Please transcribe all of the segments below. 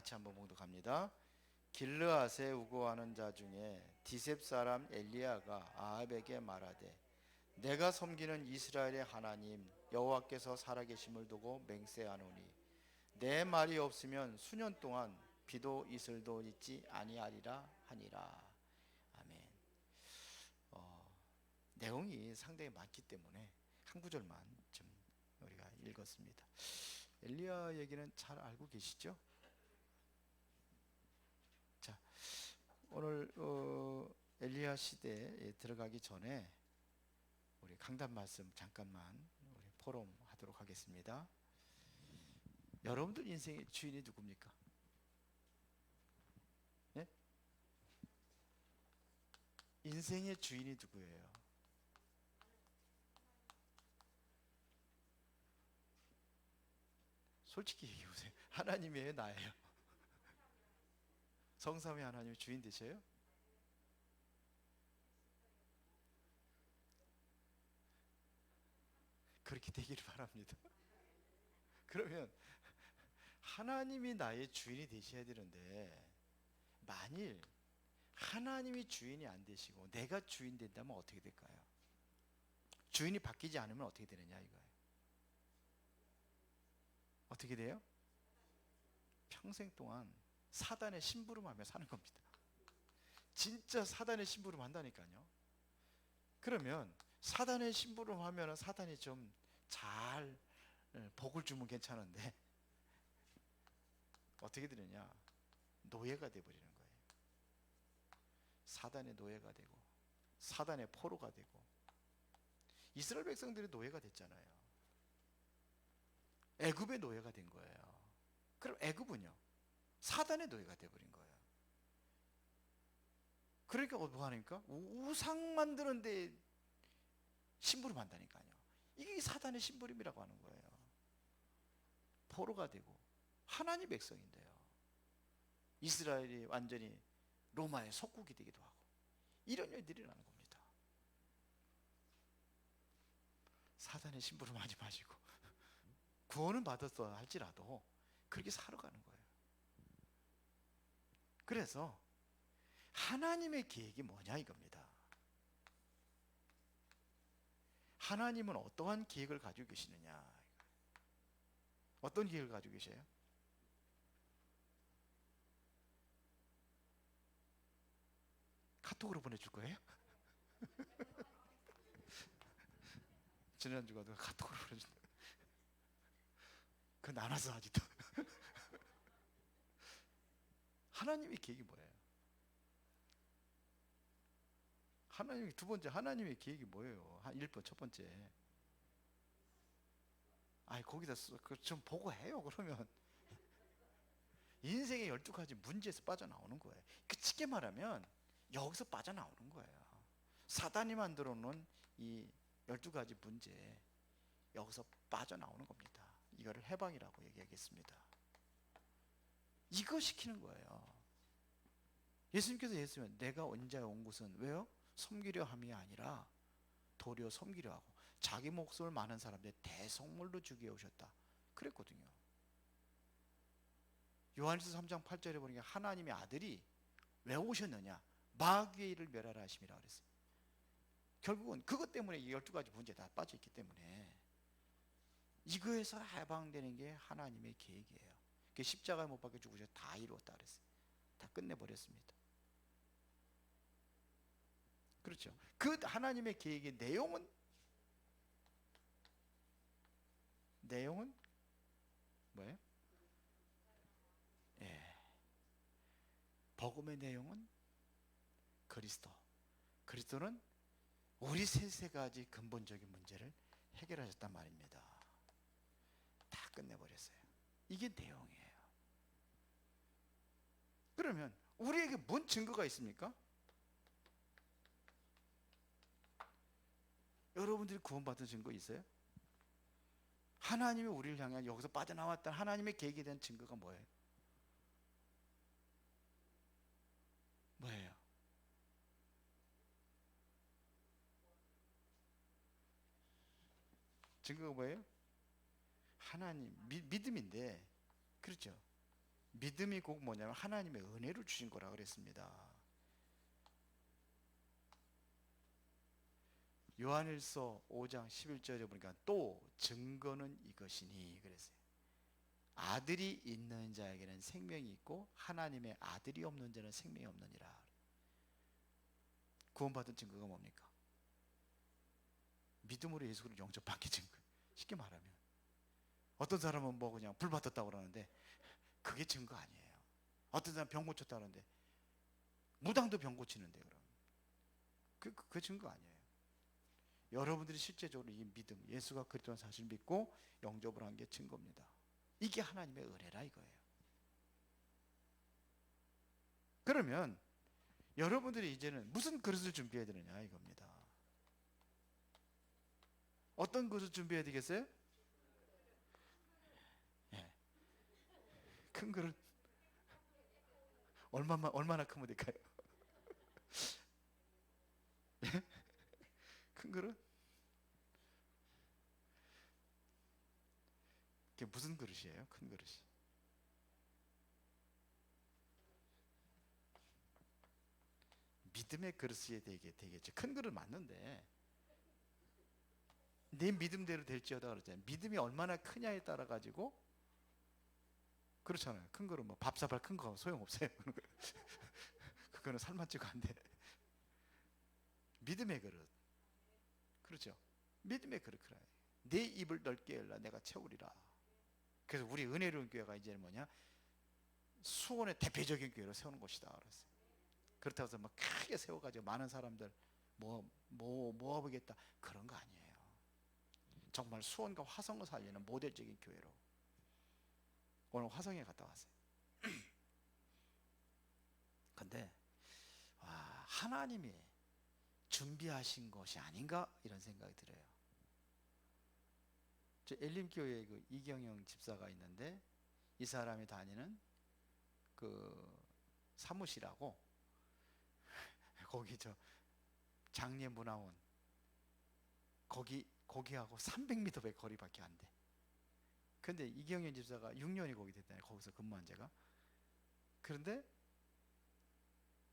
같이 한번 봉독합니다. 길르앗에 우거하는 자 중에 디셉 사람 엘리야가 아합에게 말하되 내가 섬기는 이스라엘의 하나님 여호와께서 살아계심을 두고 맹세하노니 내 말이 없으면 수년 동안 비도 이슬도 있지 아니하리라 하니라. 아멘. 내용이 상당히 많기 때문에 한 구절만 좀 우리가 읽었습니다. 엘리야 얘기는 잘 알고 계시죠? 자, 오늘 엘리야 시대에 들어가기 전에 우리 강단 말씀 잠깐만 우리 포럼 하도록 하겠습니다. 여러분들 인생의 주인이 누굽니까? 예? 인생의 주인이 누구예요? 솔직히 얘기해보세요. 하나님이에요, 나예요? 성삼위 하나님이 주인 되셔요? 그렇게 되기를 바랍니다. 그러면 하나님이 나의 주인이 되셔야 되는데 만일 하나님이 주인이 안 되시고 내가 주인 된다면 어떻게 될까요? 주인이 바뀌지 않으면 어떻게 되느냐 이거예요. 어떻게 돼요? 평생 동안 사단의 심부름하며 사는 겁니다. 진짜 사단의 심부름 한다니까요. 그러면 사단의 심부름하면 사단이 좀 잘 복을 주면 괜찮은데 어떻게 되느냐? 노예가 돼버리는 거예요. 사단의 노예가 되고 사단의 포로가 되고 이스라엘 백성들이 노예가 됐잖아요. 애굽의 노예가 된 거예요. 그럼 애굽은요? 사단의 노예가 돼버린 거예요. 그러니까 뭐 하니까? 우상 만드는데 심부름 한다니까요. 이게 사단의 심부름이라고 하는 거예요. 포로가 되고 하나님 백성인데요. 이스라엘이 완전히 로마의 속국이 되기도 하고 이런 일들이 일어나는 겁니다. 사단의 심부름 하지 마시고 구원은 받았어 할지라도 그렇게 살아가는 거예요. 그래서 하나님의 계획이 뭐냐 이겁니다. 하나님은 어떠한 계획을 가지고 계시느냐? 어떤 계획을 가지고 계세요? 카톡으로 보내줄 거예요? 지난주가 누가 카톡으로 보내준다. 그건 나눠서 하지도. 하나님의 계획이 뭐예요? 하나님의 두 번째 하나님의 계획이 뭐예요? 1번 첫 번째. 아이 거기다 좀 보고 해요. 그러면 인생의 12가지 문제에서 빠져나오는 거예요. 쉽게 말하면 여기서 빠져나오는 거예요. 사단이 만들어 놓은 이 12가지 문제 여기서 빠져나오는 겁니다. 이거를 해방이라고 얘기하겠습니다. 이거 시키는 거예요. 예수님께서 얘기했으면 내가 언제 온 것은 왜요? 섬기려 함이 아니라 도리어 섬기려 하고 자기 목숨을 많은 사람들 대속물로 주기 위해 오셨다 그랬거든요. 요한일서 3장 8절에 보니까 하나님의 아들이 왜 오셨느냐? 마귀의 일을 멸하라 하심이라 그랬어요. 결국은 그것 때문에 이 12가지 문제에 다 빠져있기 때문에 이거에서 해방되는 게 하나님의 계획이에요. 십자가에 못 박혀 죽으셔서 다 이루었다 그랬어요. 다 끝내버렸습니다. 그렇죠. 그 하나님의 계획의 내용은 뭐예요? 예. 복음의 내용은 그리스도는 우리 세 가지 근본적인 문제를 해결하셨단 말입니다. 다 끝내버렸어요. 이게 내용이에요. 그러면 우리에게 뭔 증거가 있습니까? 여러분들이 구원받은 증거 있어요? 하나님이 우리를 향해 여기서 빠져나왔다는 하나님의 계획에 대한 증거가 뭐예요? 뭐예요? 증거가 뭐예요? 하나님 믿음인데 그렇죠? 믿음이 꼭 뭐냐면 하나님의 은혜를 주신 거라 그랬습니다. 요한일서 5장 11절에 보니까 또 증거는 이것이니 그랬어요. 아들이 있는 자에게는 생명이 있고 하나님의 아들이 없는 자는 생명이 없느니라. 구원받은 증거가 뭡니까? 믿음으로 예수를 영접받게 증거. 쉽게 말하면 어떤 사람은 뭐 그냥 불 받았다고 그러는데 그게 증거 아니에요. 어떤 사람은 병 고쳤다 그러는데 무당도 병 고치는데 그럼 그 증거 아니에요. 여러분들이 실제적으로 이 믿음, 예수가 그리스도라는 사실을 믿고 영접을 한 게 증거입니다. 이게 하나님의 은혜라 이거예요. 그러면 여러분들이 이제는 무슨 그릇을 준비해야 되느냐 이겁니다. 어떤 그릇을 준비해야 되겠어요? 예. 큰 그릇. 얼마나 크면 될까요? 예? 큰 그릇? 그게 무슨 그릇이에요? 큰 그릇이. 믿음의 그릇이 되겠죠. 큰 그릇 맞는데 내 믿음대로 될지어다 그러잖아요. 믿음이 얼마나 크냐에 따라 가지고 그렇잖아요. 큰 그릇 뭐 밥사발 큰 거 소용없어요. 그거는 살맛지고 안 돼. 믿음의 그릇. 그렇죠. 믿음의 그릇. 내 입을 넓게 열라 내가 채우리라. 그래서 우리 은혜로운 교회가 이제는 뭐냐? 수원의 대표적인 교회로 세우는 곳이다 그랬어요. 그렇다고 해서 막 크게 세워가지고 많은 사람들 모아보겠다 그런 거 아니에요. 정말 수원과 화성을 살리는 모델적인 교회로. 오늘 화성에 갔다 왔어요. 근데 하나님이 준비하신 것이 아닌가 이런 생각이 들어요. 저 엘림교회에 그 이경영 집사가 있는데 이 사람이 다니는 그 사무실하고 거기 저 장례문화원 거기하고 300m의 거리밖에 안 돼. 근데 이경영 집사가 6년이 거기 됐잖아요. 거기서 근무한 지가. 그런데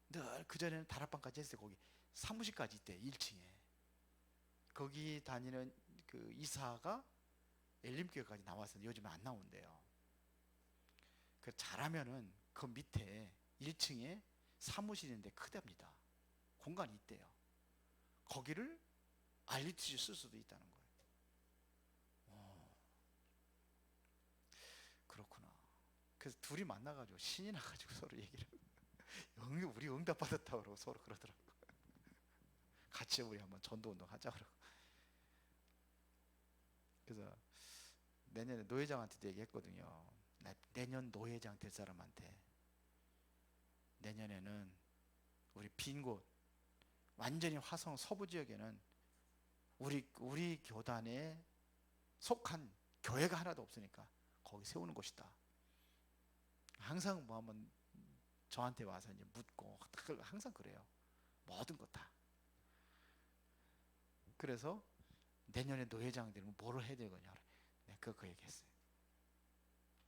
늘 그전에는 다락방까지 했어요. 거기 사무실까지 있대 1층에. 거기 다니는 그 이사가 엘림교회까지 나왔었는데 요즘에 안 나온대요. 그 잘하면은 그 밑에 1층에 사무실인데 크답니다. 공간이 있대요. 거기를 RUTC 쓸 수도 있다는 거예요. 그렇구나. 그래서 둘이 만나가지고 신이 나가지고 서로 얘기를 우리 응답 받았다고 그러고 서로 그러더라고. 같이 우리 한번 전도운동 하자 그러고. 그래서 내년에 노회장한테도 얘기했거든요. 내년 노회장 될 사람한테 내년에는 우리 빈 곳 완전히 화성 서부 지역에는 우리 교단에 속한 교회가 하나도 없으니까 거기 세우는 곳이다. 항상 뭐 한번 저한테 와서 이제 묻고 항상 그래요. 모든 것 다. 그래서 내년에 노회장 되면 뭐를 해야 되거냐. 내가 그거 얘기했어요.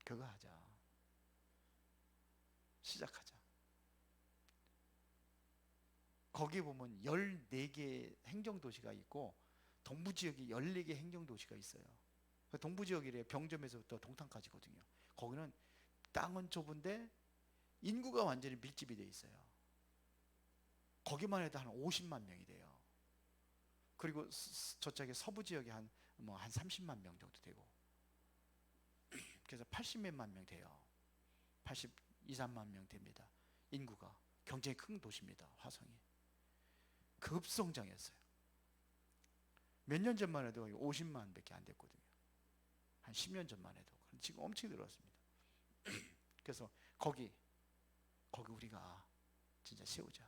그거 하자. 시작하자. 거기 보면 14개 행정도시가 있고 동부지역이 14개 행정도시가 있어요. 동부지역이래 병점에서부터 동탄까지거든요. 거기는 땅은 좁은데 인구가 완전히 밀집이 돼 있어요. 거기만 해도 한 50만 명이 돼요. 그리고 저쪽에 서부 지역이 한 30만 명 정도 되고 그래서 80몇만 명 돼요. 82, 3만 명 됩니다. 인구가 굉장히 큰 도시입니다. 화성이 급성장했어요. 몇 년 전만 해도 50만 밖에 안 됐거든요. 한 10년 전만 해도. 지금 엄청 늘었습니다. 그래서 거기 우리가 진짜 세우자.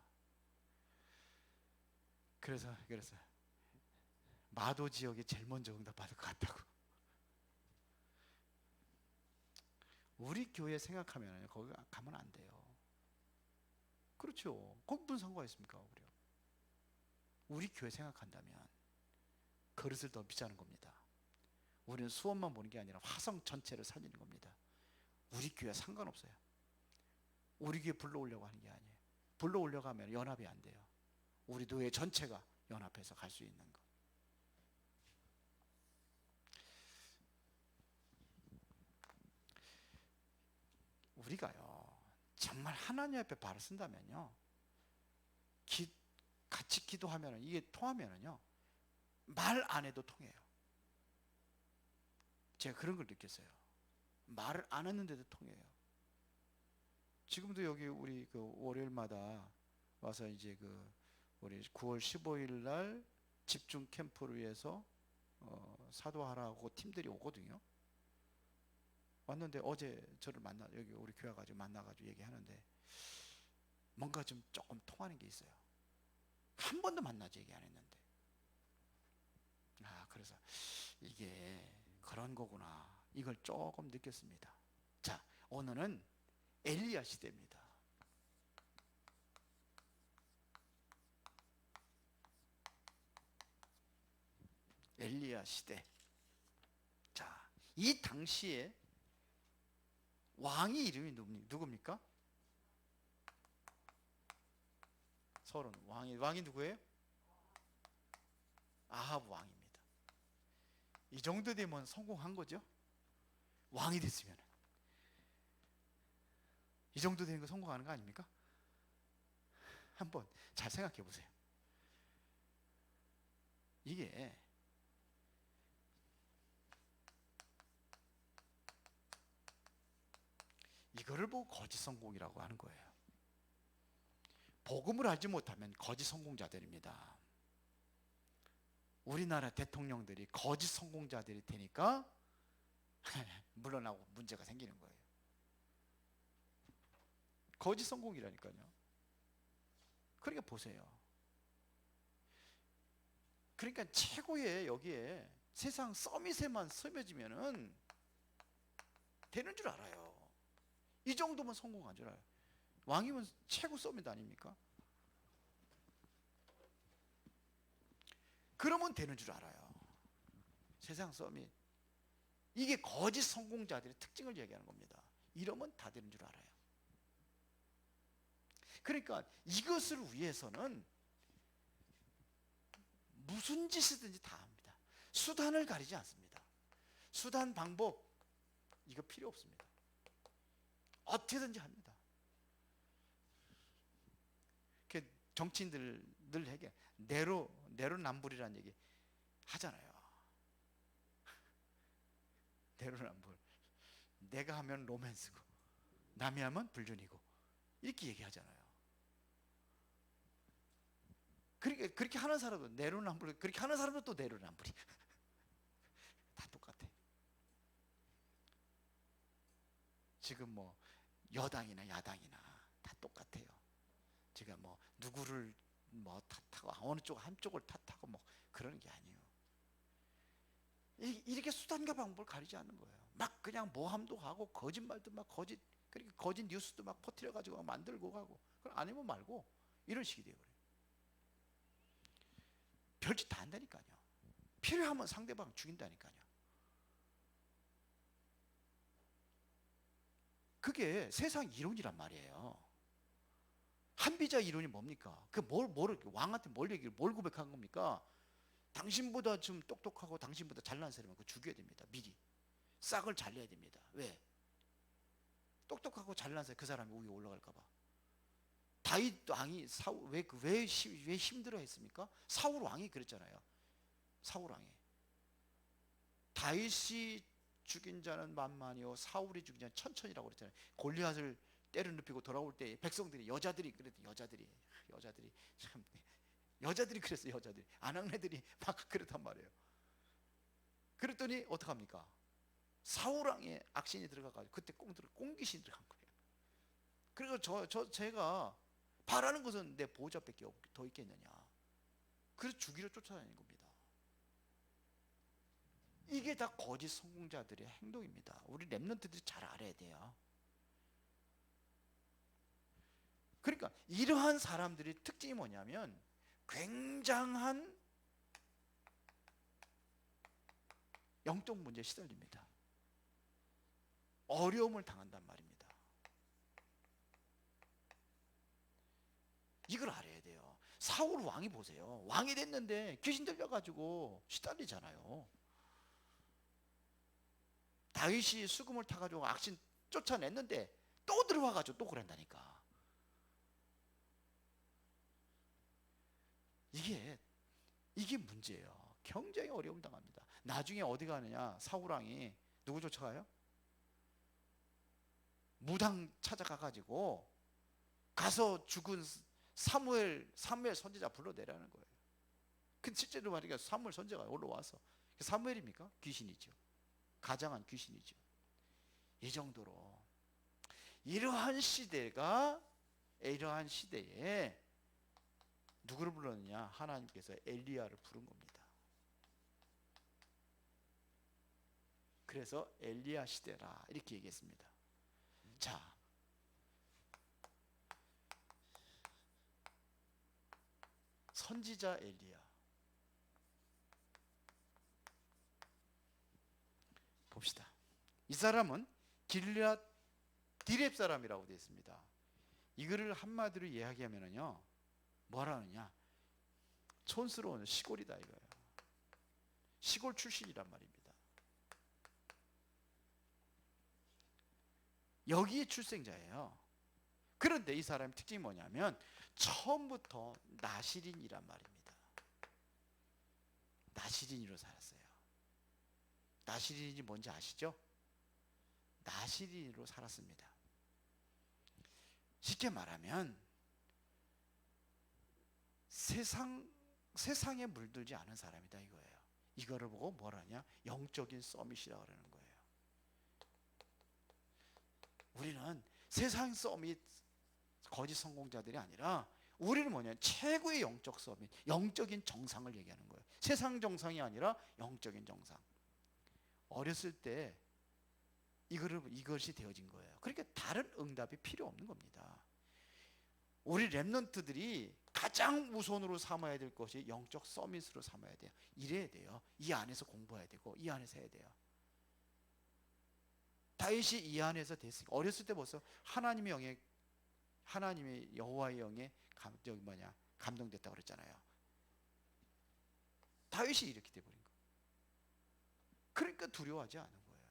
그래서 마도 지역이 제일 먼저 응답받을 것 같다고. 우리 교회 생각하면 거기 가면 안 돼요. 그렇죠. 거기 무슨 상관이 있습니까? 우리 교회 생각한다면 그릇을 더 비자는 겁니다. 우리는 수원만 보는 게 아니라 화성 전체를 살리는 겁니다. 우리 교회 상관없어요. 우리 교회 불러오려고 하는 게 아니에요. 불러오려고 하면 연합이 안 돼요. 우리 교회 전체가 연합해서 갈 수 있는 거. 우리가요 정말 하나님 앞에 발을 쓴다면요, 같이 기도하면 이게 통하면은요 말 안 해도 통해요. 제가 그런 걸 느꼈어요. 말을 안 했는데도 통해요. 지금도 여기 우리 그 월요일마다 와서 이제 그 우리 9월 15일 날 집중 캠프를 위해서 사도하라고 팀들이 오거든요. 왔는데 어제 저를 만나, 여기 우리 교회 가지고 만나가지고 얘기하는데 뭔가 좀 조금 통하는 게 있어요. 한 번도 만나지 얘기 안 했는데, 그래서 이게 그런 거구나, 이걸 조금 느꼈습니다. 자, 오늘은 엘리야 시대입니다. 엘리야 시대. 자, 이 당시에 왕이 이름이 누굽니까? 서론. 왕이 누구예요? 아합 왕입니다. 이 정도 되면 성공한 거죠. 왕이 됐으면 이 정도 되는 거 성공하는 거 아닙니까? 한번 잘 생각해 보세요. 이게 이거를 보고 거짓 성공이라고 하는 거예요. 복음을 알지 못하면 거짓 성공자들입니다. 우리나라 대통령들이 거짓 성공자들이 되니까 물러나고 문제가 생기는 거예요. 거짓 성공이라니까요. 그러니까 보세요. 그러니까 최고의 여기에 세상 서밋에만 서며지면은 되는 줄 알아요. 이 정도면 성공한 줄 알아요. 왕이면 최고 서밋 아닙니까? 그러면 되는 줄 알아요. 세상 서밋. 이게 거짓 성공자들의 특징을 얘기하는 겁니다. 이러면 다 되는 줄 알아요. 그러니까 이것을 위해서는 무슨 짓이든지 다 합니다. 수단을 가리지 않습니다. 수단, 방법 이거 필요 없습니다. 어떻게든지 합니다. 정치인들 늘 얘기해, 내로남불이라는 얘기 하잖아요. 내로남불. 내가 하면 로맨스고 남이 하면 불륜이고 이렇게 얘기하잖아요. 그렇게 하는 사람도 내로남불, 그렇게 하는 사람도 또 내로남불이 다 똑같아. 지금 뭐 여당이나 야당이나 다 똑같아요. 제가 뭐 누구를 뭐 탓하고 어느 쪽 한쪽을 탓하고 뭐 그러는 게 아니에요. 이렇게 수단과 방법을 가리지 않는 거예요. 막 그냥 모함도 하고 거짓말도 막 그러니까 거짓 뉴스도 막 퍼뜨려 가지고 만들고 가고, 그럼 아니면 말고 이런 식이 돼요. 별짓 다 한다니까요. 필요하면 상대방 죽인다니까요. 그게 세상 이론이란 말이에요. 한비자 이론이 뭡니까? 왕한테 뭘 고백한 겁니까? 당신보다 좀 똑똑하고 당신보다 잘난 사람은 그 죽여야 됩니다. 미리 싹을 잘려야 됩니다. 왜? 똑똑하고 잘난 사람, 그 사람이 위에 올라갈까 봐. 다윗 왕이 왜 힘들어했습니까? 사울 왕이 그랬잖아요. 사울 왕이, 다윗이 죽인 자는 만만이요 사울이 죽인 자는 천천이라고 그랬잖아요. 골리앗을 때려 눕히고 돌아올 때 백성들이, 여자들이 참, 여자들이 그랬어요. 여자들이, 아낙네들이 막 그랬단 말이에요. 그랬더니 어떡합니까? 사울 왕의 악신이 들어가가지고 그때 꽁귀신이 들어간 거예요. 그리고 제가 바라는 것은 내 보호자밖에 더 있겠느냐. 그래서 죽이려 쫓아다니는 겁니다. 이게 다 거짓 성공자들의 행동입니다. 우리 렘넌트들이 잘 알아야 돼요. 그러니까 이러한 사람들의 특징이 뭐냐면 굉장한 영적 문제에 시달립니다. 어려움을 당한단 말입니다. 이걸 알아야 돼요. 사울 왕이 보세요. 왕이 됐는데 귀신 들려가지고 시달리잖아요. 다윗이 수금을 타가지고 악신 쫓아냈는데 또 들어와가지고 또 그런다니까. 이게 문제예요. 굉장히 어려움을 당합니다. 나중에 어디 가느냐? 사울 왕이 누구 쫓아가요? 무당 찾아가가지고 가서 죽은 사무엘 선지자 불러내라는 거예요. 근데 실제로 말이니까 사무엘 선지자가 올라와서 사무엘입니까? 귀신이죠. 가장한 귀신이죠. 이 정도로 이러한 시대에 누구를 불렀느냐? 하나님께서 엘리야를 부른 겁니다. 그래서 엘리야 시대라 이렇게 얘기했습니다. 자, 선지자 엘리야 봅시다. 이 사람은 길앗 디렙 사람이라고 되어 있습니다. 이거를 한마디로 이야기하면은요, 뭐라 하느냐? 촌스러운 시골이다 이거예요. 시골 출신이란 말입니다. 여기에 출생자예요. 그런데 이 사람의 특징이 뭐냐면 처음부터 나시린이란 말입니다. 나시린으로 살았어요. 나시린이 뭔지 아시죠? 나시린으로 살았습니다. 쉽게 말하면 세상에 물들지 않은 사람이다 이거예요. 이거를 보고 뭐라냐? 영적인 서밋이라고 그러는 거예요. 우리는 세상 서밋 거짓 성공자들이 아니라 우리는 뭐냐? 최고의 영적 서밋, 영적인 정상을 얘기하는 거예요. 세상 정상이 아니라 영적인 정상. 어렸을 때 이것이 되어진 거예요. 그러니까 다른 응답이 필요 없는 겁니다. 우리 렘넌트들이 가장 우선으로 삼아야 될 것이 영적 서밋으로 삼아야 돼요. 이래야 돼요. 이 안에서 공부해야 되고 이 안에서 해야 돼요. 다윗이 이 안에서 됐으니까 어렸을 때 벌써 하나님의 여호와의 영에 감동됐다고 그랬잖아요. 다윗이 이렇게 돼버린 거예요. 그러니까 두려워하지 않은 거예요.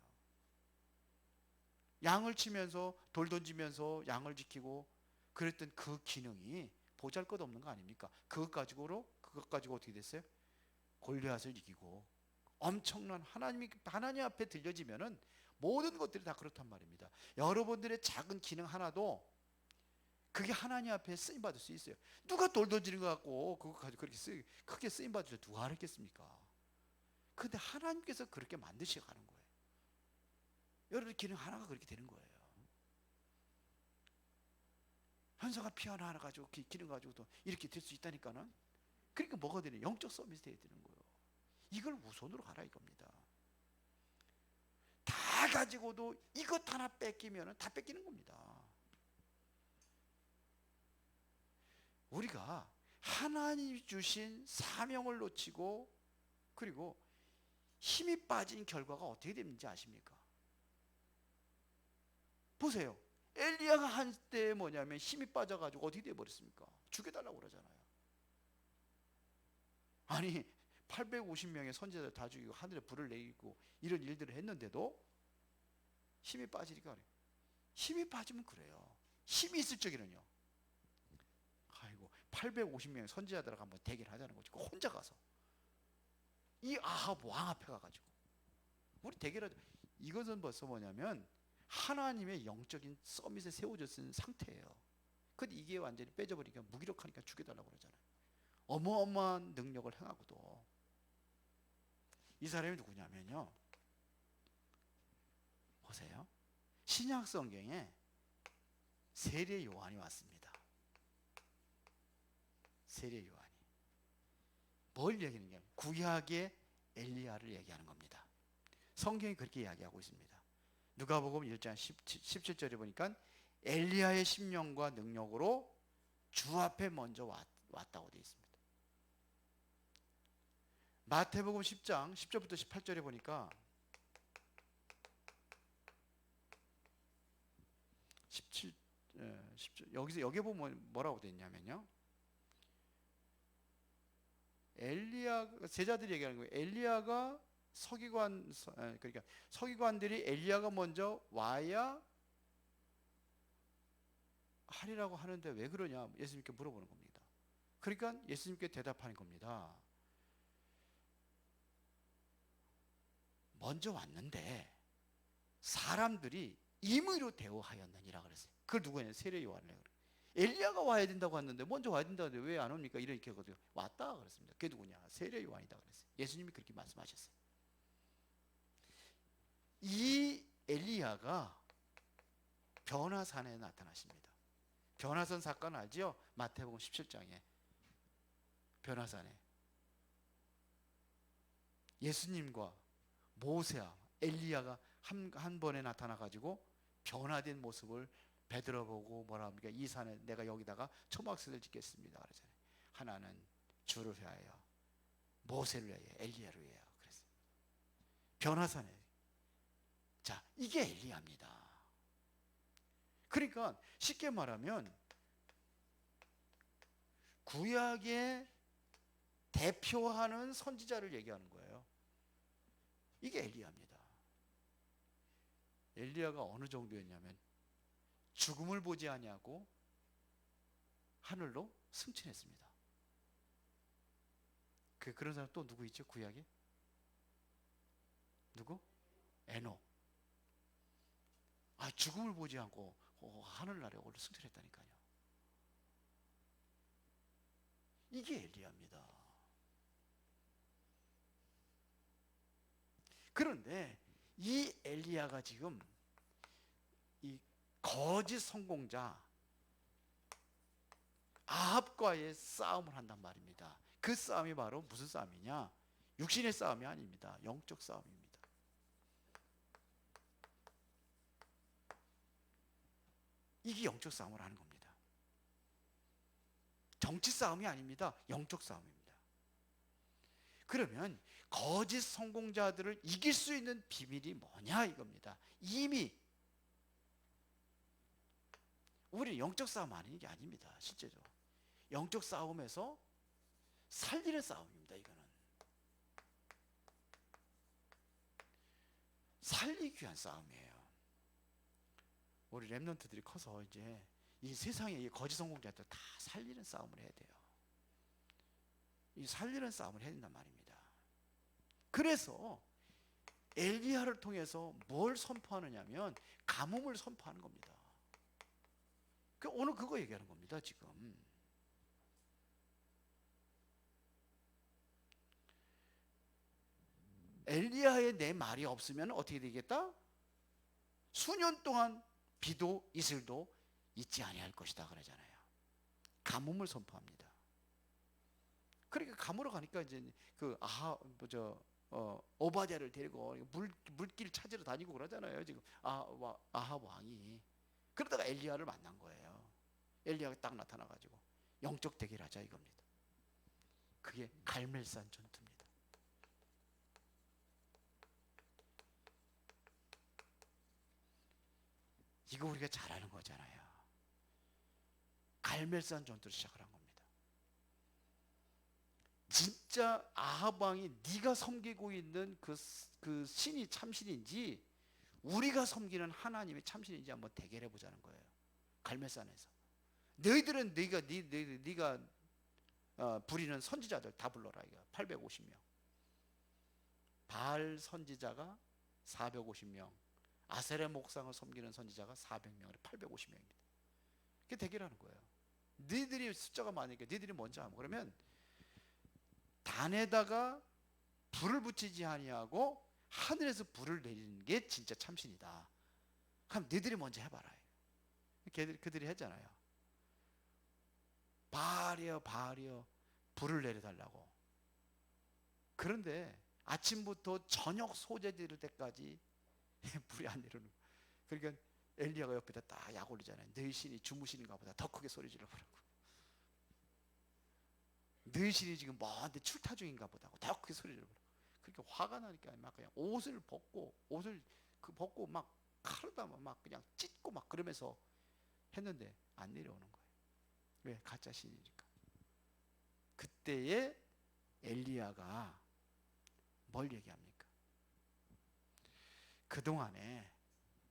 양을 치면서 돌 던지면서 양을 지키고 그랬던 그 기능이 보잘것없는 거 아닙니까? 그것 가지고 어떻게 됐어요? 골리앗을 이기고 엄청난 하나님 앞에 들려지면은 모든 것들이 다 그렇단 말입니다. 여러분들의 작은 기능 하나도 그게 하나님 앞에 쓰임 받을 수 있어요. 누가 돌 던지는 것 같고 그거 가지고 그렇게 크게 쓰임 받을 줄 누가 알았겠습니까? 근데 하나님께서 그렇게 만드셔 가는 거예요. 여러분의 기능 하나가 그렇게 되는 거예요. 현성아 피아노 하나 가지고 기능 가지고도 이렇게 될 수 있다니까는. 그러니까 뭐가 되는 영적 서밋이 돼야 되는 거예요. 이걸 우선으로 가라 이겁니다. 다 가지고도 이것 하나 뺏기면은 다 뺏기는 겁니다. 우리가 하나님이 주신 사명을 놓치고 그리고 힘이 빠진 결과가 어떻게 되는지 아십니까? 보세요. 엘리야가 한때 뭐냐면 힘이 빠져가지고 어떻게 돼버렸습니까? 죽여달라고 그러잖아요. 아니 850명의 선지자들 다 죽이고 하늘에 불을 내리고 이런 일들을 했는데도 힘이 빠지니까 그래요. 힘이 빠지면 그래요. 힘이 있을 적에는요. 아이고 850명의 선지자들하고 한번 대결하자는 거지. 혼자 가서 이 아합 왕 앞에 가가지고 우리 대결하자. 이것은 벌써 뭐냐면 하나님의 영적인 서밋에 세워졌는 상태예요. 근데 이게 완전히 빼져버리니까 무기력하니까 죽여달라고 그러잖아요. 어마어마한 능력을 행하고도 이 사람이 누구냐면요. 보세요. 신약 성경에 세례 요한이 왔습니다. 세례 요한이 뭘 얘기하는 게 구약의 엘리야를 얘기하는 겁니다. 성경이 그렇게 이야기하고 있습니다. 누가복음 1장 17절에 보니까 엘리야의 심령과 능력으로 주 앞에 먼저 왔다고 되어 있습니다. 마태복음 10장 10절부터 18절에 보니까 17, 10절 여기 보면 뭐라고 되어 있냐면요. 엘리야 제자들이 얘기하는 거예요. 엘리야가 그러니까 서기관들이 엘리야가 먼저 와야 하리라고 하는데 왜 그러냐 예수님께 물어보는 겁니다. 그러니까 예수님께 대답하는 겁니다. 먼저 왔는데 사람들이 임의로 대우하였느니라 그랬어요. 그걸 누구냐? 세례 요한이라고 그래요. 엘리야가 와야 된다고 했는데 먼저 와야 된다고 했는데 왜 안 옵니까? 이렇게 하거든요. 왔다 그랬습니다. 그게 누구냐? 세례 요한이다 그랬어요. 예수님이 그렇게 말씀하셨어요. 이 엘리야가 변화산에 나타나십니다. 변화산 사건 알지요? 마태복음 17장에 변화산에 예수님과 모세와 엘리야가 한 번에 나타나 가지고 변화된 모습을 베드로 보고 뭐라 합니까? 이 산에 내가 여기다가 초막새를 짓겠습니다 그러잖아요. 하나는 주를 위하여, 모세를 위하여, 엘리야를 위하여 그랬어요. 변화산에. 자, 이게 엘리야입니다. 그러니까 쉽게 말하면 구약의 대표하는 선지자를 얘기하는 거예요. 이게 엘리야입니다. 엘리야가 어느 정도였냐면 죽음을 보지 아니하고 하늘로 승천했습니다. 그런 사람 또 누구 있죠? 구약에? 누구? 에녹. 죽음을 보지 않고 하늘나라에 올라 승천했다니까요. 이게 엘리야입니다. 그런데 이 엘리야가 지금 이 거짓 성공자 아합과의 싸움을 한단 말입니다. 그 싸움이 바로 무슨 싸움이냐? 육신의 싸움이 아닙니다. 영적 싸움입니다. 이게 영적 싸움을 하는 겁니다. 정치 싸움이 아닙니다. 영적 싸움입니다. 그러면 거짓 성공자들을 이길 수 있는 비밀이 뭐냐 이겁니다. 이미 우리는 영적 싸움 하는 게 아닙니다. 실제로 영적 싸움에서 살리는 싸움입니다. 이거는 살리기 위한 싸움이에요. 우리 렘넌트들이 커서 이제 이 세상의 거짓 성공자들 다 살리는 싸움을 해야 돼요. 이 살리는 싸움을 해야 된단 말입니다. 그래서 엘리야를 통해서 뭘 선포하느냐면 가뭄을 선포하는 겁니다. 오늘 그거 얘기하는 겁니다. 지금 엘리야의 내 말이 없으면 어떻게 되겠다? 수년 동안 비도 이슬도 있지 아니할 것이다 그러잖아요. 가뭄을 선포합니다. 그러니까 가물어 가니까 이제 오바댜를 데리고 물길 찾으러 다니고 그러잖아요. 지금 아합 왕이 그러다가 엘리야를 만난 거예요. 엘리야가 딱 나타나 가지고 영적 대결하자 이겁니다. 그게 갈멜산 전투입니다. 이거 우리가 잘 아는 거잖아요. 갈멜산 전투를 시작을 한 겁니다. 진짜 아합 왕이 네가 섬기고 있는 그 신이 참신인지 우리가 섬기는 하나님이 참신인지 한번 대결해 보자는 거예요. 갈멜산에서. 너희들은 네가 부리는 선지자들 다 불러라. 이거 850명. 바알 선지자가 450명. 아세레 목상을 섬기는 선지자가 400명, 850명입니다. 그게 대결하는 거예요. 너희들이 숫자가 많으니까 너희들이 먼저 하면 그러면 단에다가 불을 붙이지 아니하고 하늘에서 불을 내리는 게 진짜 참신이다. 그럼 너희들이 먼저 해봐라. 그들이 했잖아요. 바알이여 불을 내려달라고. 그런데 아침부터 저녁 소재 들을 때까지 불이 안 내려오는 거예요. 그러니까 엘리야가 옆에다 딱 약 올리잖아요. 너희 신이 주무시는가 보다 더 크게 소리 질러보라고. 너희 신이 지금 뭔데 출타 중인가 보다 더 크게 소리 질러보라고. 그러니까 화가 나니까 막 그냥 옷을 벗고 막 칼로다 막 그냥 찢고 막 그러면서 했는데 안 내려오는 거예요. 왜? 가짜 신이니까. 그때에 엘리야가 뭘 얘기합니까? 그동안에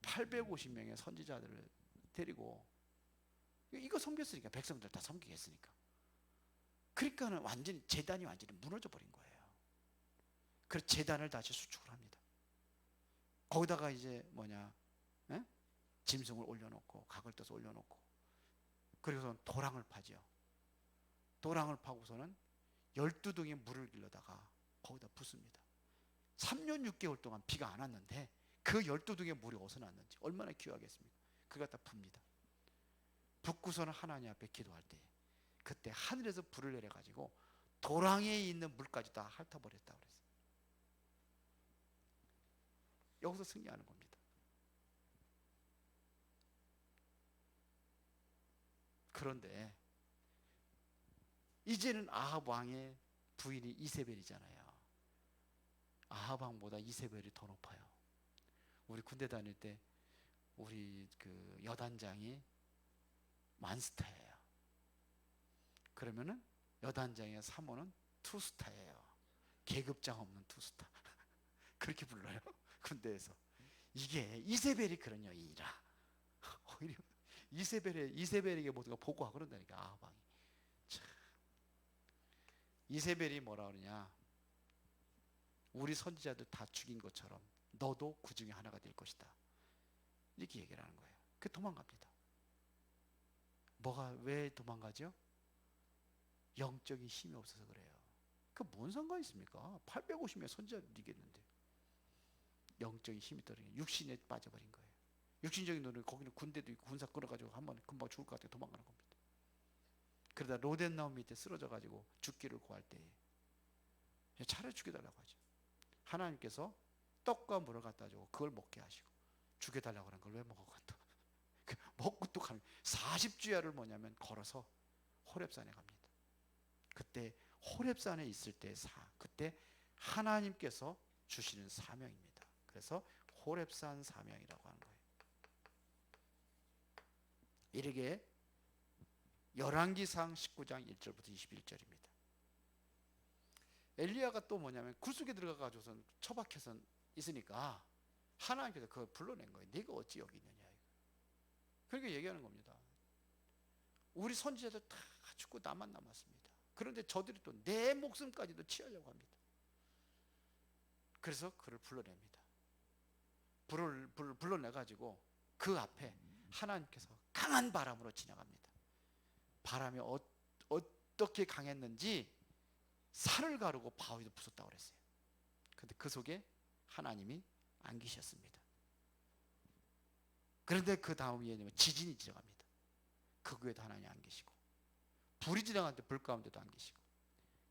850명의 선지자들을 데리고 이거 섬겼으니까, 백성들 다 섬기겠으니까. 그러니까는 완전히 제단이 완전히 무너져 버린 거예요. 그래서 제단을 다시 수축을 합니다. 거기다가 이제 뭐냐, 에? 짐승을 올려놓고 각을 떠서 올려놓고, 그리고서 도랑을 파죠. 도랑을 파고서는 12등의 물을 길러다가 거기다 붓습니다. 3년 6개월 동안 비가 안 왔는데 그 12등의 물이 어디서 났는지 얼마나 귀하겠습니까? 그거 갖다 붓니다. 붓고서는 하나님 앞에 기도할 때 그때 하늘에서 불을 내려가지고 도랑에 있는 물까지 다 핥아버렸다 그랬어요. 여기서 승리하는 겁니다. 그런데 이제는 아합 왕의 부인이 이세벨이잖아요. 아합 왕보다 이세벨이 더 높아요. 우리 군대 다닐 때 우리 그 여단장이 만스타예요. 그러면은 여단장의 사모는 투스타예요. 계급장 없는 투스타. 그렇게 불러요. 군대에서. 이게 이세벨이 그런 여인이라. 오히려 이세벨에게 모두가 보고하고 그런다니까, 아합 왕이. 참. 이세벨이 뭐라 그러냐, 우리 선지자들 다 죽인 것처럼 너도 그 중에 하나가 될 것이다, 이렇게 얘기를 하는 거예요. 그 도망갑니다. 뭐가 왜 도망가죠? 영적인 힘이 없어서 그래요. 그 뭔 상관이 있습니까? 850명 선지자들 이겼는데. 영적인 힘이 떨어지는, 육신에 빠져버린 거예요. 육신적인 노력, 거기는 군대도 있고 군사 끌어가지고 한번 금방 죽을 것 같아 도망가는 겁니다. 그러다 로덴 나무 밑에 쓰러져가지고 죽기를 구할 때에 차라리 죽여달라고 하죠. 하나님께서 떡과 물을 갖다 주고 그걸 먹게 하시고, 죽여달라고 하는 걸 왜 먹어간다. 먹고 또 가면 40주야를 뭐냐면 걸어서 호렙산에 갑니다. 그때 호렙산에 있을 때 그때 하나님께서 주시는 사명입니다. 그래서 호렙산 사명이라고 하는 거예요. 이르게 열왕기상 19장 1절부터 21절입니다. 엘리야가 또 뭐냐면 굴속에 들어가가지고서 처박혀서 있으니까 하나님께서 그걸 불러낸 거예요. 네가 어찌 여기 있느냐. 그렇게 얘기하는 겁니다. 우리 선지자들 다 죽고 나만 남았습니다. 그런데 저들이 또 내 목숨까지도 취하려고 합니다. 그래서 그를 불러냅니다. 불을 불러내가지고 그 앞에 하나님께서 강한 바람으로 지나갑니다. 바람이 어떻게 강했는지 산을 가르고 바위도 부쉈다고 그랬어요. 그런데 그 속에 하나님이 안 계셨습니다. 그런데 그 다음에 지진이 지나갑니다. 그 위에도 하나님이 안 계시고, 불이 지나가는데 불 가운데도 안 계시고,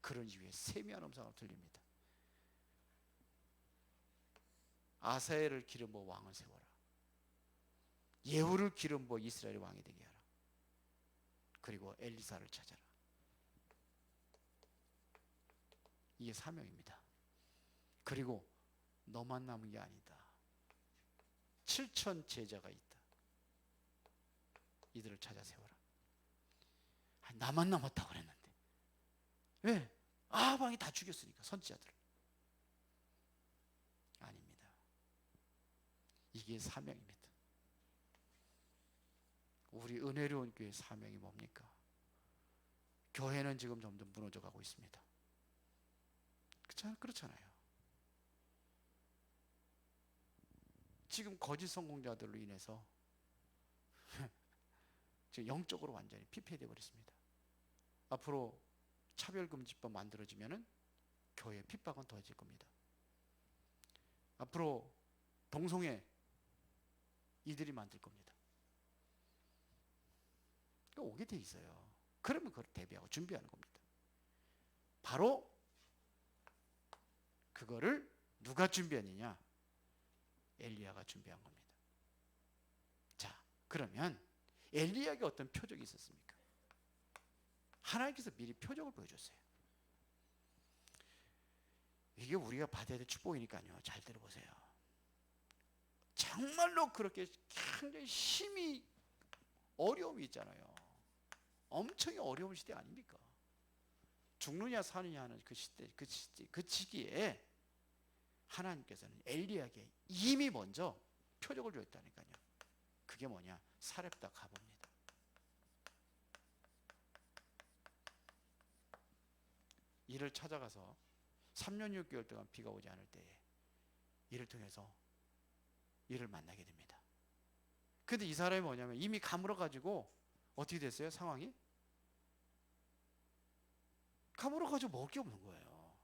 그런 이후에 세미한 음성으로 들립니다. 아사엘을 기름부어 왕을 세워라. 예후를 기름부어 이스라엘의 왕이 되게 하라. 그리고 엘리사를 찾아라. 이게 사명입니다. 그리고 너만 남은 게 아니다. 7천 제자가 있다. 이들을 찾아 세워라. 나만 남았다고 그랬는데 왜? 아합 왕이 다 죽였으니까, 선지자들을. 아닙니다. 이게 사명입니다. 우리 은혜로운 교회 사명이 뭡니까? 교회는 지금 점점 무너져 가고 있습니다. 그렇잖아요. 지금 거짓 성공자들로 인해서 지금 영적으로 완전히 피폐되어 버렸습니다. 앞으로 차별금지법 만들어지면은 교회 핍박은 더해질 겁니다. 앞으로 동성애 이들이 만들 겁니다. 오게 돼 있어요. 그러면 그걸 대비하고 준비하는 겁니다. 바로 그거를 누가 준비했느냐? 엘리야가 준비한 겁니다. 자, 그러면 엘리야에게 어떤 표적이 있었습니까? 하나님께서 미리 표적을 보여줬어요. 이게 우리가 받아야 될 축복이니까요. 잘 들어보세요. 정말로 그렇게 굉장히 힘이, 어려움이 있잖아요. 엄청 어려운 시대 아닙니까? 죽느냐 사느냐 하는 그 시대, 그 시기에 하나님께서는 엘리야에게 이미 먼저 표적을 줬다니까요. 그게 뭐냐? 사렙다 가봅니다. 이를 찾아가서 3년 6개월 동안 비가 오지 않을 때에 이를 통해서 이를 만나게 됩니다. 근데 이 사람이 뭐냐면 이미 가물어 가지고 어떻게 됐어요? 상황이? 가물어 가지고 먹을 게 없는 거예요.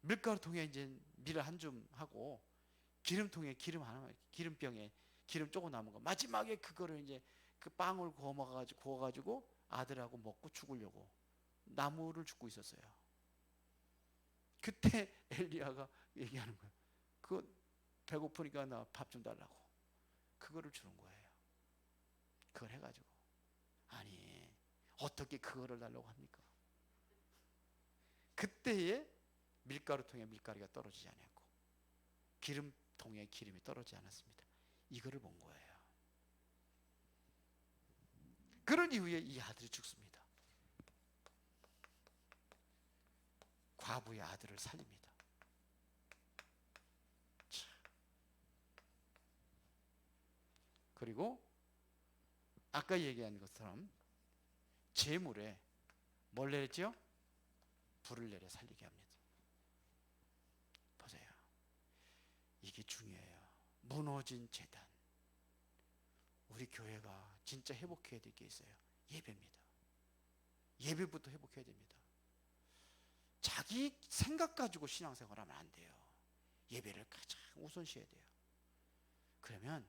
밀가루통에 이제 밀 한 줌 하고 기름통에 기름 하나, 기름병에 기름 조금 남은 거 마지막에 그거를 이제 그 빵을 구워가지고 아들하고 먹고 죽으려고 나무를 줍고 있었어요. 그때 엘리야가 얘기하는 거예요. 그 배고프니까 나 밥 좀 달라고. 그거를 주는 거예요. 그걸 해가지고 아니 어떻게 그거를 달라고 합니까? 그때에 밀가루통에 밀가루가 떨어지지 않았고 기름통에 기름이 떨어지지 않았습니다. 이거를 본 거예요. 그런 이후에 이 아들이 죽습니다. 과부의 아들을 살립니다. 그리고 아까 얘기한 것처럼 재물에 뭘 내렸죠? 불을 내려 살리게 합니다. 보세요. 이게 중요해요. 무너진 재단. 우리 교회가 진짜 회복해야 될 게 있어요. 예배입니다. 예배부터 회복해야 됩니다. 자기 생각 가지고 신앙생활하면 안 돼요. 예배를 가장 우선시해야 돼요. 그러면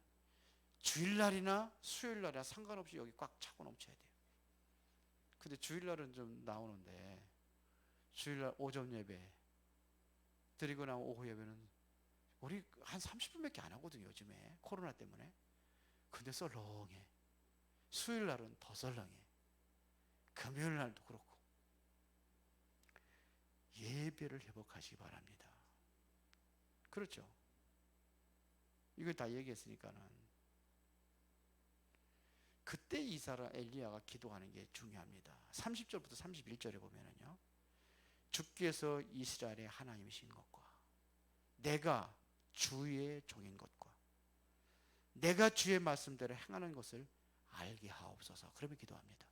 주일날이나 수요일날이나 상관없이 여기 꽉 차고 넘쳐야 돼요. 근데 주일날은 좀 나오는데 주일날 오전 예배 드리고 나면 오후 예배는 우리 한 30분밖에 안 하거든요. 요즘에 코로나 때문에. 근데 썰렁해. 수요일날은 더 썰렁해. 금요일날도 그렇고. 예배를 회복하시기 바랍니다. 그렇죠? 이걸 다 얘기했으니까는 그때 이 사람 엘리야가 기도하는 게 중요합니다. 30절부터 31절에 보면은요. 주께서 이스라엘의 하나님이신 것과 내가 주의 종인 것과 내가 주의 말씀대로 행하는 것을 알게 하옵소서. 그러면 기도합니다.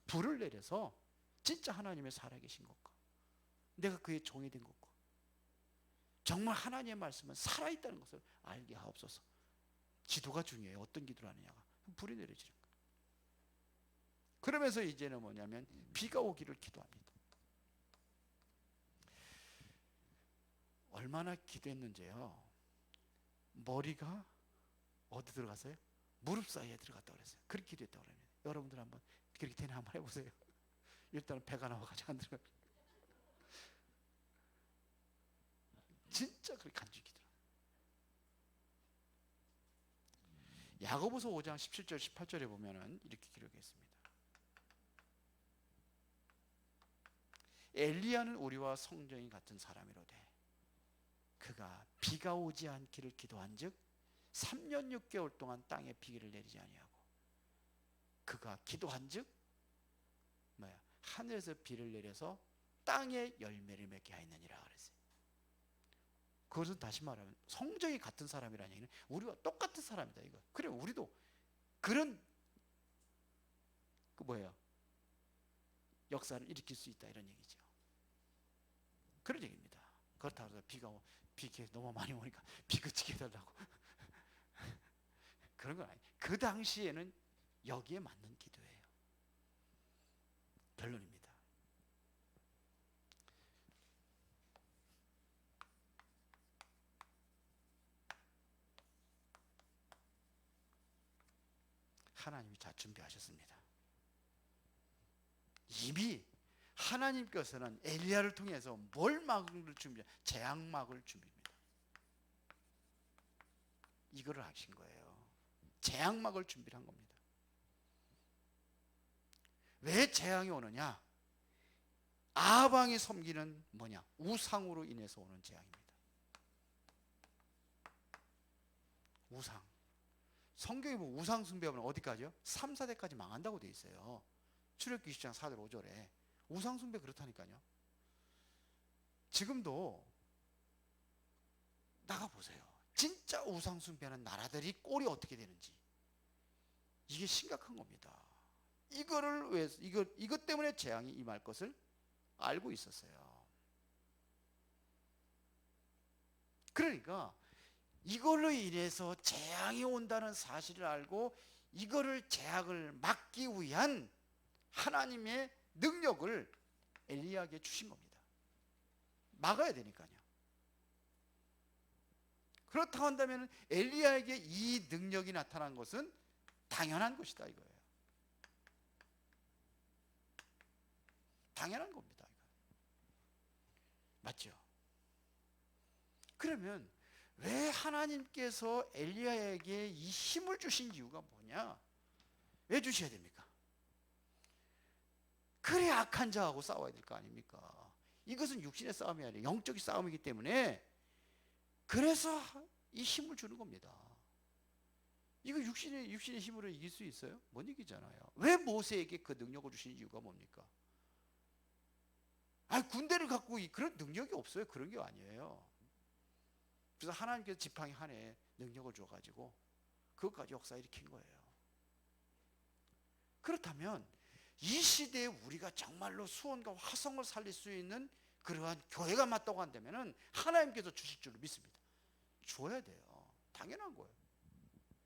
불을 내려서 진짜 하나님의 살아계신 것과 내가 그의 종이 된 것과 정말 하나님의 말씀은 살아있다는 것을 알게 하옵소서. 기도가 중요해요. 어떤 기도를 하느냐가. 불이 내려지는 거예요. 그러면서 이제는 뭐냐면 비가 오기를 기도합니다. 얼마나 기도했는지요. 머리가 어디 들어갔어요? 무릎 사이에 들어갔다고 그랬어요. 그렇게 기도했다고 그래요. 여러분들 한번 그렇게 되나 한번 해보세요. 일단은 배가 나와가지고 안 들어가요. 진짜 그렇게 간절히 기도해요. 야고보서 5장 17절 18절에 보면은 이렇게 기록했습니다. 엘리야는 우리와 성정이 같은 사람이로되 그가 비가 오지 않기를 기도한즉 3년 6개월 동안 땅에 비를 내리지 아니하고 그가 기도한즉 하늘에서 비를 내려서 땅에 열매를 맺게 하였느니라 그랬어요. 그것은 다시 말하면 성정이 같은 사람이라는 얘기는 우리와 똑같은 사람이다 이거. 그래 우리도 그런 역사를 일으킬 수 있다 이런 얘기죠. 그런 얘기입니다. 그렇다고 해서 비 너무 많이 오니까 비 그치게 해달라고 그런 건 아니에요. 그 당시에는 여기에 맞는 기도예요. 결론입니다. 하나님이 다 준비하셨습니다. 이미 하나님께서는 엘리야를 통해서 뭘 막을 준비해? 재앙막을 준비합니다. 이거를 하신 거예요. 재앙막을 준비를 한 겁니다. 왜 재앙이 오느냐? 아방이 섬기는 우상으로 인해서 오는 재앙입니다. 우상. 성경에 보면 우상 숭배하면 어디까지요? 3, 4대까지 망한다고 돼 있어요. 출애굽기 20장 4절 5절에 우상숭배 그렇다니까요. 지금도 나가보세요. 진짜 우상숭배하는 나라들이 꼴이 어떻게 되는지. 이게 심각한 겁니다. 이거를 왜, 이것 때문에 재앙이 임할 것을 알고 있었어요. 그러니까 이걸로 인해서 재앙이 온다는 사실을 알고 이거를 재앙을 막기 위한 하나님의 능력을 엘리야에게 주신 겁니다. 막아야 되니까요. 그렇다고 한다면 엘리야에게 이 능력이 나타난 것은 당연한 것이다 이거예요. 당연한 겁니다. 이거. 맞죠? 그러면 왜 하나님께서 엘리야에게 이 힘을 주신 이유가 뭐냐? 왜 주셔야 됩니까? 그래 악한 자하고 싸워야 될 거 아닙니까? 이것은 육신의 싸움이 아니라 영적인 싸움이기 때문에 그래서 이 힘을 주는 겁니다. 이거 육신의 힘으로 이길 수 있어요? 못 이기잖아요. 왜 모세에게 그 능력을 주신 이유가 뭡니까? 군대를 갖고 그런 능력이 없어요. 그런 게 아니에요. 그래서 하나님께서 지팡이 한 해 능력을 줘가지고 그것까지 역사 일으킨 거예요. 그렇다면 이 시대에 우리가 정말로 수원과 화성을 살릴 수 있는 그러한 교회가 맞다고 한다면 하나님께서 주실 줄로 믿습니다. 줘야 돼요. 당연한 거예요.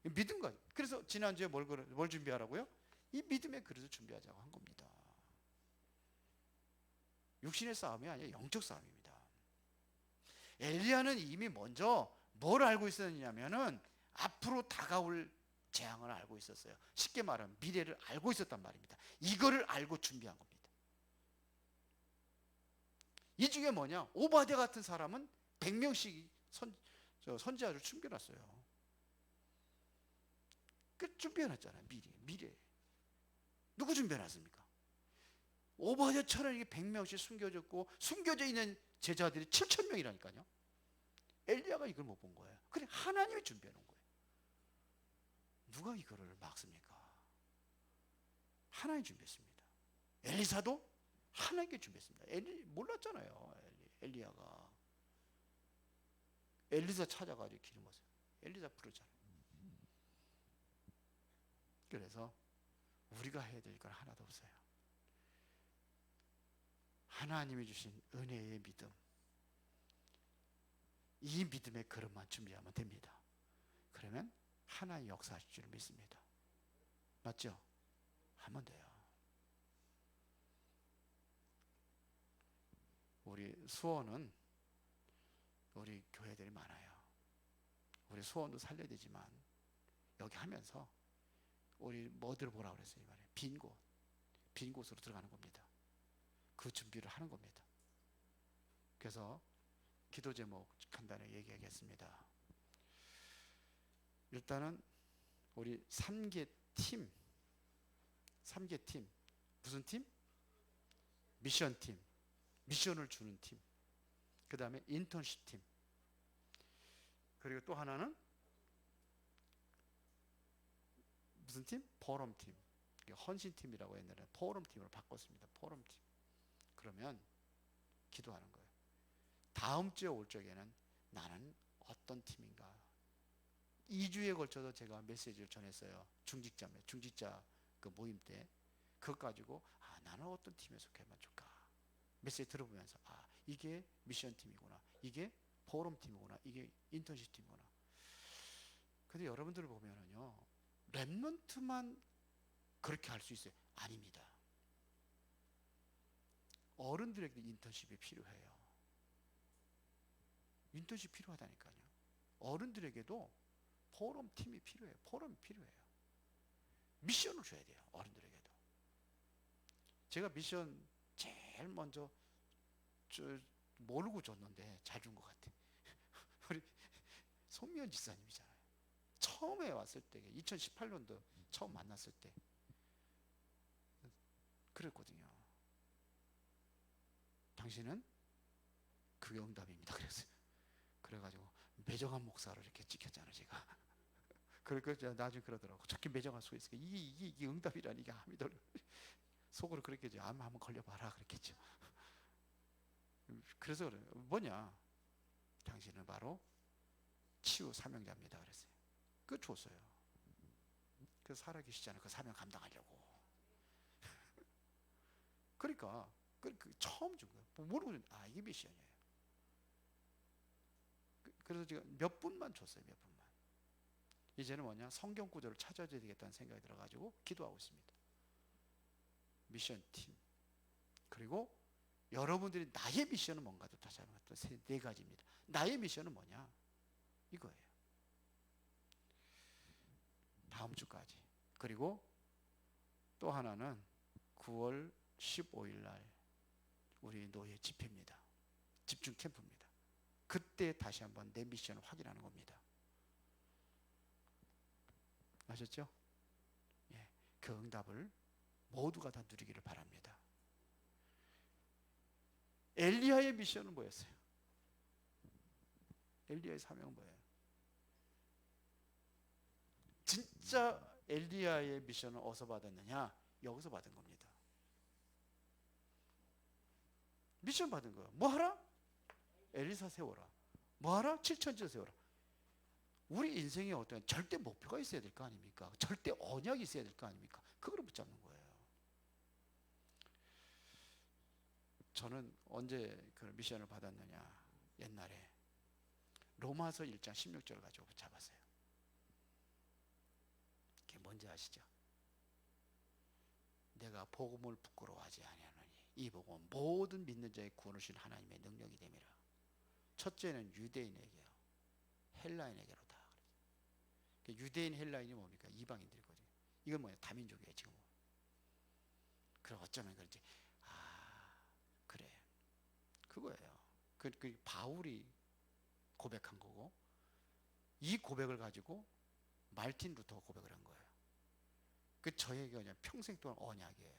믿음 가지고. 그래서 지난주에 뭘 준비하라고요? 이 믿음의 그릇을 준비하자고 한 겁니다. 육신의 싸움이 아니라 영적 싸움입니다. 엘리야는 이미 먼저 뭘 알고 있었냐면은 앞으로 다가올 재앙을 알고 있었어요. 쉽게 말하면 미래를 알고 있었단 말입니다. 이거를 알고 준비한 겁니다. 이 중에 뭐냐? 오바댜 같은 사람은 100명씩 선지자를 준비해놨어요. 그 준비해놨잖아요. 미래. 누구 준비해놨습니까? 오바댜처럼 100명씩 숨겨졌고 숨겨져 있는 제자들이 7,000명이라니까요. 엘리야가 이걸 못 본 거예요. 그래 하나님이 준비해 놓은 거예요. 누가 이거를 막습니까? 하나님이 준비했습니다. 엘리사도 하나님께 준비했습니다. 몰랐잖아요. 엘리야가. 엘리사 찾아가지고 기름 부었어요. 엘리사 부르잖아요. 그래서 우리가 해야 될 건 하나도 없어요. 하나님이 주신 은혜의 믿음, 이 믿음의 그릇만 준비하면 됩니다. 그러면 하나의 역사하실 줄 믿습니다. 맞죠? 하면 돼요. 우리 수원은 우리 교회들이 많아요. 우리 수원도 살려야 되지만 여기 하면서 우리 뭐들 보라고 그랬어요. 이 말에 빈 곳으로 들어가는 겁니다. 그 준비를 하는 겁니다. 그래서 기도 제목 간단히 얘기하겠습니다. 일단은 우리 3개 팀 무슨 팀? 미션 팀, 미션을 주는 팀. 그 다음에 인턴십 팀. 그리고 또 하나는 무슨 팀? 포럼 팀. 헌신 팀이라고 옛날에 포럼 팀으로 바꿨습니다. 포럼 팀. 그러면 기도하는 거예요. 다음 주에 올 적에는 나는 어떤 팀인가? 2주에 걸쳐서 제가 메시지를 전했어요. 중직자 그 모임 때. 그것 가지고 나는 어떤 팀에 속해만 줄까? 메시지 들어보면서 이게 미션 팀이구나. 이게 포럼 팀이구나. 이게 인턴십 팀이구나. 근데 여러분들을 보면은요. 랩런트만 그렇게 할 수 있어요? 아닙니다. 어른들에게 인턴십이 필요해요. 인턴십 필요하다니까요. 어른들에게도 포럼 팀이 필요해요. 포럼이 필요해요. 미션을 줘야 돼요. 어른들에게도. 제가 미션 제일 먼저 모르고 줬는데 잘 준 것 같아. 우리 손미연 지사님이잖아요. 처음에 왔을 때 2018년도 처음 만났을 때 그랬거든요. 당신은 그게 응답입니다. 그랬어요. 그래가지고 매정한 목사를 이렇게 찍혔잖아요. 제가. 그러니까 나중에 그러더라고. 저렇게 매정할 수가 있을까? 이게 응답이라니 이게 아미들. 속으로 그랬겠죠. 암 한번 걸려봐라 그랬겠죠. 그래서 그래요. 뭐냐? 당신은 바로 치유 사명자입니다. 그랬어요. 그 줬어요. 그래서 살아계시잖아요. 그 사명 감당하려고. 그러니까 처음 준 거예요. 모르고 이게 미션이에요. 그래서 제가 몇 분만 줬어요. 몇 분만. 이제는 뭐냐? 성경 구절을 찾아줘야 되겠다는 생각이 들어가지고 기도하고 있습니다. 미션 팀. 그리고 여러분들이 나의 미션은 뭔가도 다시 한번 네 가지입니다. 나의 미션은 뭐냐? 이거예요. 다음 주까지. 그리고 또 하나는 9월 15일 날 우리 노예 집회입니다. 집중 캠프입니다. 그때 다시 한번 내 미션을 확인하는 겁니다. 아셨죠? 예, 그 응답을 모두가 다 누리기를 바랍니다. 엘리야의 미션은 뭐였어요? 엘리야의 사명은 뭐예요? 진짜 엘리야의 미션을 어디서 받았느냐? 여기서 받은 겁니다. 미션 받은 거예요. 뭐 하라? 엘리사 세워라. 뭐 하라? 7천지 세워라. 우리 인생에 어떤 절대 목표가 있어야 될 거 아닙니까? 절대 언약이 있어야 될 거 아닙니까? 그거를 붙잡는 거예요. 저는 언제 그 미션을 받았느냐? 옛날에 로마서 1장 16절 가지고 붙잡았어요. 그게 뭔지 아시죠? 내가 복음을 부끄러워하지 아니하노니 이 복음은 모든 믿는 자의 구원을 주신 하나님의 능력이 됨이라. 첫째는 유대인에게요, 헬라인에게로다. 유대인 헬라인이 뭡니까? 이방인들이거든요. 이건 뭐냐? 다민족이에요 지금. 그럼 어쩌면 그런지 그래 그거예요. 그 바울이 고백한 거고, 이 고백을 가지고 말틴 루터가 고백을 한 거예요. 그 저에게 그냥 평생 동안 언약이에요.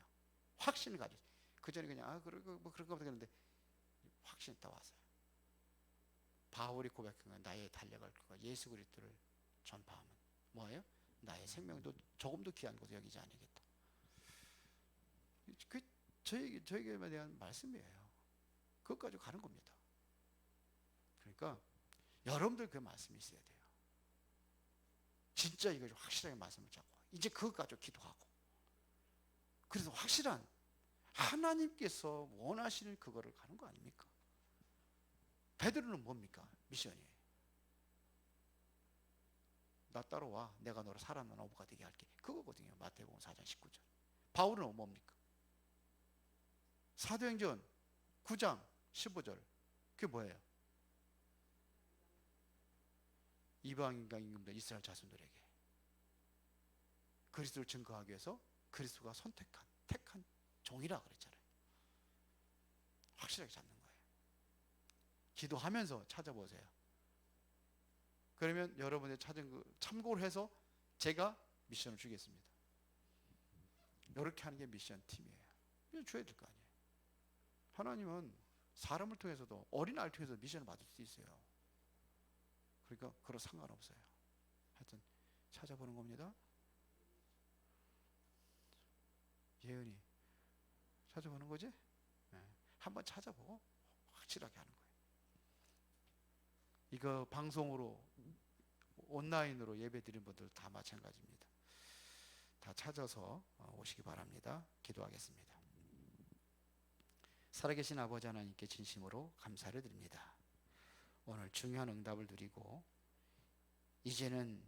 확신을 가지고. 그 전에 그냥 그러고 뭐 그런 거 그랬는데 확신이 딱 왔어요. 바울이 고백한 건 나의 달려갈 거가 예수 그리스도를 전파하면 뭐예요? 나의 생명도 조금도 귀한 것을 여기지 아니겠다. 그 저에게 대한 말씀이에요. 그것 가지고 가는 겁니다. 그러니까 여러분들 그 말씀이 있어야 돼요. 진짜 이거 확실하게 말씀을 잡고 이제 그것 가지고 기도하고, 그래서 확실한 하나님께서 원하시는 그거를 가는 거 아닙니까? 베드로는 뭡니까? 미션이에요. 나 따라와, 내가 너를 살아난 어부가 되게 할게. 그거거든요. 마태복음 4장 19절. 바울은 뭡니까? 사도행전 9장 15절. 그게 뭐예요? 이방인과 임금들 이스라엘 자손들에게 그리스도를 증거하기 위해서 그리스도가 택한 종이라 그랬잖아요. 확실하게 잡는 거예요. 기도하면서 찾아보세요. 그러면 여러분의 찾은 그 참고를 해서 제가 미션을 주겠습니다. 이렇게 하는 게 미션 팀이에요. 이거 줘야 될 거 아니에요. 하나님은 사람을 통해서도, 어린 아이를 통해서 미션을 받을 수 있어요. 그러니까 그런 상관없어요. 하여튼 찾아보는 겁니다. 예은이 찾아보는 거지? 네. 한번 찾아보고 확실하게 하는 거예요. 이거 방송으로 온라인으로 예배 드린 분들 다 마찬가지입니다. 다 찾아서 오시기 바랍니다. 기도하겠습니다. 살아계신 아버지 하나님께 진심으로 감사를 드립니다. 오늘 중요한 응답을 누리고 이제는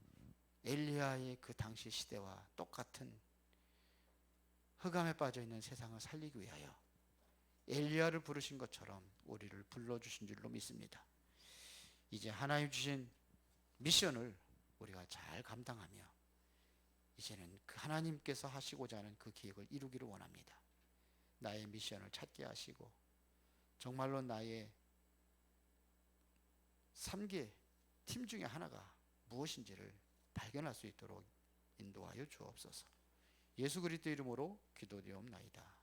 엘리야의 그 당시 시대와 똑같은 흑암에 빠져있는 세상을 살리기 위하여 엘리야를 부르신 것처럼 우리를 불러주신 줄로 믿습니다. 이제 하나님 주신 미션을 우리가 잘 감당하며 이제는 그 하나님께서 하시고자 하는 그 계획을 이루기를 원합니다. 나의 미션을 찾게 하시고 정말로 나의 3개 팀 중에 하나가 무엇인지를 발견할 수 있도록 인도하여 주옵소서. 예수 그리스도 이름으로 기도드리옵나이다.